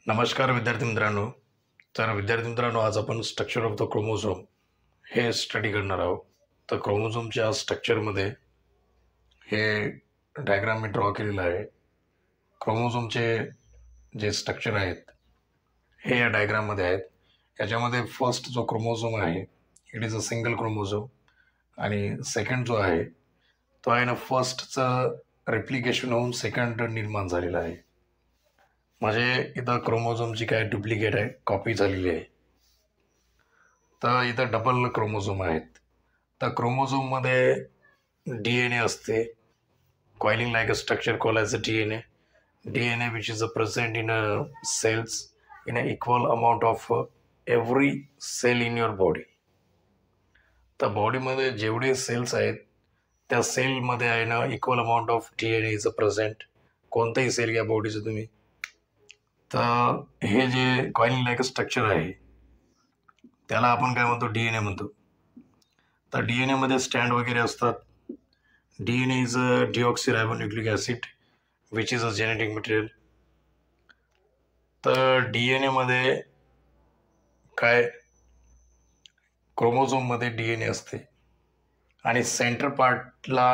नमस्कार विद्यार्थी मित्रांनो. आज आपण स्ट्रक्चर ऑफ द क्रोमोझोम हे स्टडी करणार आहोत. तर क्रोमोझोमच्या स्ट्रक्चरमध्ये हे डायग्राम मी ड्रॉ केलेला आहे. क्रोमोझोमचे जे स्ट्रक्चर आहेत हे या डायग्राममध्ये आहेत. याच्यामध्ये फर्स्ट जो क्रोमोझोम आहे it is a single chromosome आणि सेकंड जो आहे तो आहे ना फर्स्टचं रेप्लिकेशन होऊन सेकंड निर्माण झालेला आहे. म्हणजे इथं क्रोमोझोमची काय डुप्लिकेट आहे, कॉपी झालेली आहे. तर इथं डबल क्रोमोझोम आहेत. तर क्रोमोझोममध्ये DNA असते, coiling like a structure call as a DNA which is a present in cells in a equal amount of every cell in your body. तर बॉडीमध्ये जेवढे सेल्स आहेत त्या सेलमध्ये आहे ना equal amount of DNA is a present. कोणतंही cell घ्या बॉडीचं तुम्ही, तर हे जे कॉइलिंग लाईक स्ट्रक्चर आहे त्याला आपण काय म्हणतो, DNA म्हणतो. तर DNA मध्ये स्टँड वगैरे असतात. DNA is a deoxyribonucleic acid which is a genetic material. तर DNA मध्ये काय, क्रोमोझोममध्ये DNA असते आणि सेंटर पार्टला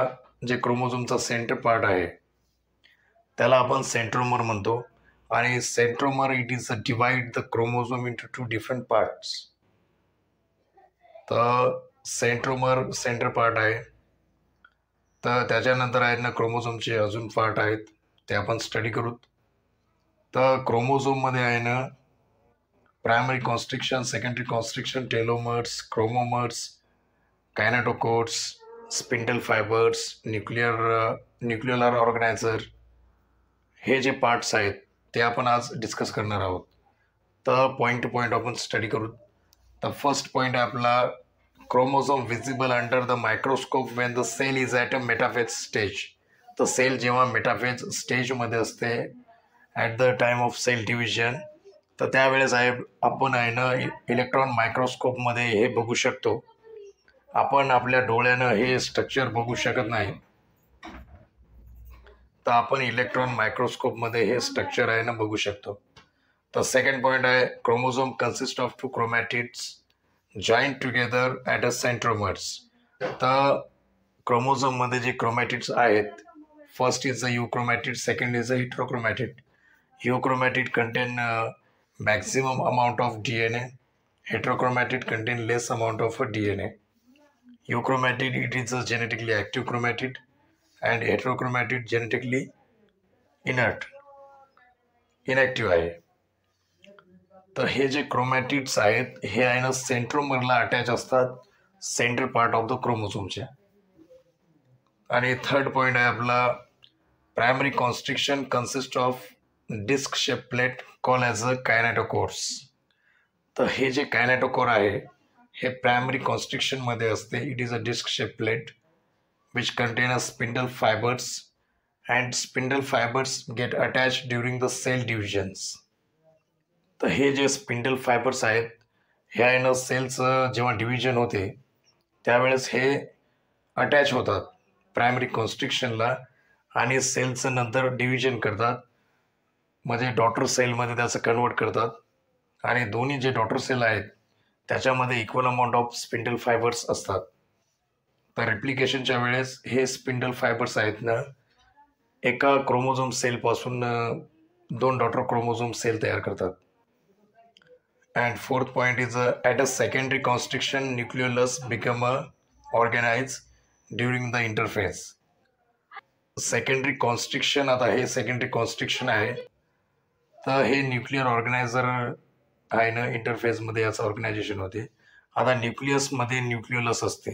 जे क्रोमोझोमचा सेंटर पार्ट आहे त्याला आपण सेंट्रोमर म्हणतो. आणि centromere it is a divide the chromosome into two different parts. तर सेंट्रोमर सेंटर पार्ट आहे. तर त्याच्यानंतर आहेत ना क्रोमोझोमचे अजून पार्ट आहेत ते आपण स्टडी करू. तर क्रोमोझोममध्ये आहे ना primary constriction, secondary constriction, telomeres, chromomeres, kinetochores, spindle fibres, nucleolar organiser हे जे पार्ट्स आहेत ते आपण आज डिस्कस करणार आहोत. तर पॉईंट टू पॉईंट आपण स्टडी करू. तर फर्स्ट पॉईंट आहे आपला chromosome visible under the microscope when the cell is at a metaphase stage. तर सेल जेव्हा मेटाफेज स्टेजमध्ये असते at the time of cell division, तर त्यावेळेस आपण आहे ना इलेक्ट्रॉन मायक्रोस्कोपमध्ये हे बघू शकतो. आपण आपल्या डोळ्यानं हे स्ट्रक्चर बघू शकत नाही, तर आपण इलेक्ट्रॉन मायक्रोस्कोपमध्ये हे स्ट्रक्चर आहे ना बघू शकतो. तर सेकंड पॉईंट आहे chromosome consist of 2 chromatids joint together at a centromeres. तर क्रोमोझोममध्ये जे क्रोमॅटिड्स आहेत, first is a euchromatid, second is a heterochromatid. Euchromatid contain maximum amount of DNA. Heterochromatid contain less amount of DNA. Euchromatid it is a genetically active chromatid and heterochromatid genetically inactive आहे. तर हे जे chromatids आहेत हे आहे ना सेंट्रोमरला attach असतात, सेंट्रल पार्ट ऑफ द क्रोमोझोमच्या. आणि थर्ड पॉईंट आहे आपला primary constriction consist of disc shape plate call as a kinetochores. तर हे जे कायनेटोकोर आहे हे प्रायमरी कॉन्स्ट्रिक्शनमध्ये असते. It is a disc shape plate which contain a spindle fibres and spindle fibres get attach during the cell divisions. तर हे जे स्पिंडल फायबर्स आहेत हे आहे ना सेलचं जेव्हा डिव्हिजन होते त्यावेळेस हे अटॅच होतात प्रायमरी कॉन्स्ट्रिक्शनला आणि सेलचं नंतर डिव्हिजन करतात, म्हणजे डॉटर सेलमध्ये त्याचं कन्वर्ट करतात. आणि दोन्ही जे डॉटर सेल आहेत त्याच्यामध्ये equal amount of spindle fibres असतात. तर रेप्लिकेशनच्या वेळेस हे स्पिंडल फायबर्स आहेत ना एका क्रोमोझोम सेलपासून 2 डॉटर क्रोमोझोम सेल तयार करतात. And fourth point is at a secondary constriction nucleolus become a organise during the interphase. Secondary constriction, आता हे सेकंडरी कॉन्स्ट्रिक्शन आहे. तर हे न्यूक्लिअर ऑर्गनायझर आहे ना इंटरफेसमध्ये याचं ऑर्गनायझेशन होते. आता न्यूक्लियसमध्ये न्यूक्लियोलस असते.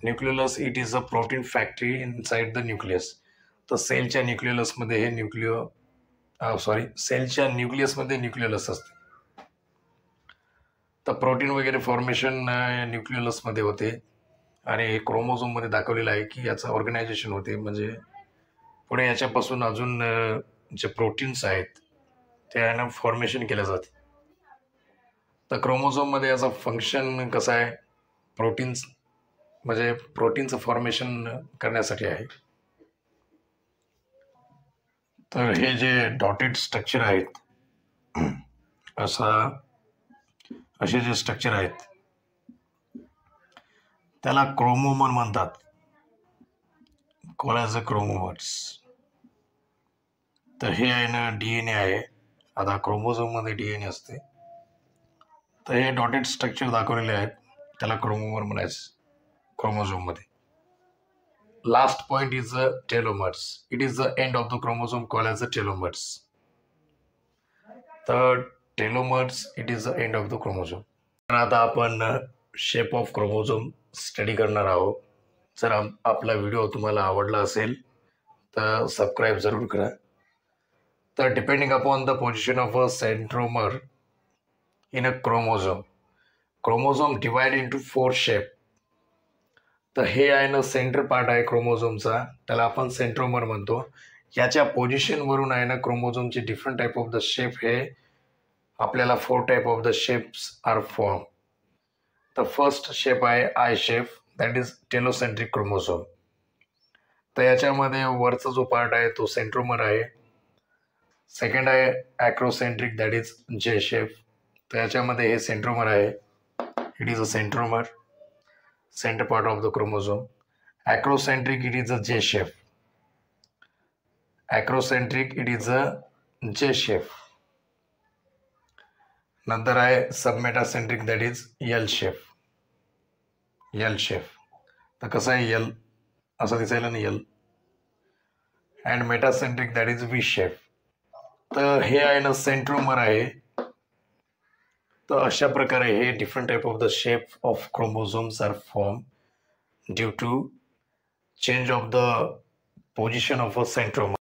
Nucleolus it is a protein factory inside the nucleus. तर सेलच्या न्यूक्लियोलसमध्ये हे सेलच्या न्यूक्लियसमध्ये न्यूक्लियोलस असते. तर प्रोटीन वगैरे फॉर्मेशन न्यूक्लियोलसमध्ये होते आणि हे क्रोमोझोममध्ये दाखवलेलं आहे की याचं ऑर्गनायझेशन होते. म्हणजे पुढे याच्यापासून अजून जे प्रोटीन्स आहेत ते आहे ना फॉर्मेशन केलं जाते. तर क्रोमोझोममध्ये याचं फंक्शन कसं आहे, प्रोटीन्स म्हणजे प्रोटीनचं फॉर्मेशन करण्यासाठी आहे. तर हे जे डॉटेड स्ट्रक्चर आहेत असे जे स्ट्रक्चर आहेत त्याला क्रोमोमर म्हणतात. कॉल क्रोमोमर्स. तर हे आहे ना DNA आहे. आता क्रोमोझोम मध्ये DNA असते. तर हे डॉटेड स्ट्रक्चर दाखवलेले आहेत त्याला क्रोमोमर म्हणायचं क्रोमोझोम मध्ये. Last point is the telomeres. It is the end of the chromosome call as the telomeres. तर telomeres it is the end of the chromosome. तर आता आपण शेप ऑफ क्रोमोझोम स्टडी करणार आहोत. जर आपला व्हिडिओ तुम्हाला आवडला असेल तर सबस्क्राईब जरूर करा. तर depending upon the position of a centromere in a chromosome divide into 4 shape. तर हे आहे ना सेंटर पार्ट आहे क्रोमोझोमचा, त्याला आपण सेंट्रोमर म्हणतो. याच्या पोझिशनवरून आहे ना क्रोमोझोमचे different type of the shape हे आपल्याला 4 type of the shapes are form. The first shape आहे I shape, that is telocentric chromosome. तर याच्यामध्ये वरचा जो पार्ट आहे तो सेंट्रोमर आहे. सेकंड आहे ॲक्रोसेंट्रिक, दॅट इज जे शेप. तर याच्यामध्ये हे सेंट्रोमर आहे. It is a centromere, center part of the chromosome. Acrocentric, it is a J shape. Acrocentric, it is a J shape. नंतर आहे submetacentric, that is L shape. L shape. तर कसं आहे L असं दिसायला ना L. And metacentric, that is V shape. तर हे आहे ना सेंट्रोमर आहे. तर अशा प्रकारे हे different type of the shape of chromosomes are form due to change of the position of a centromere.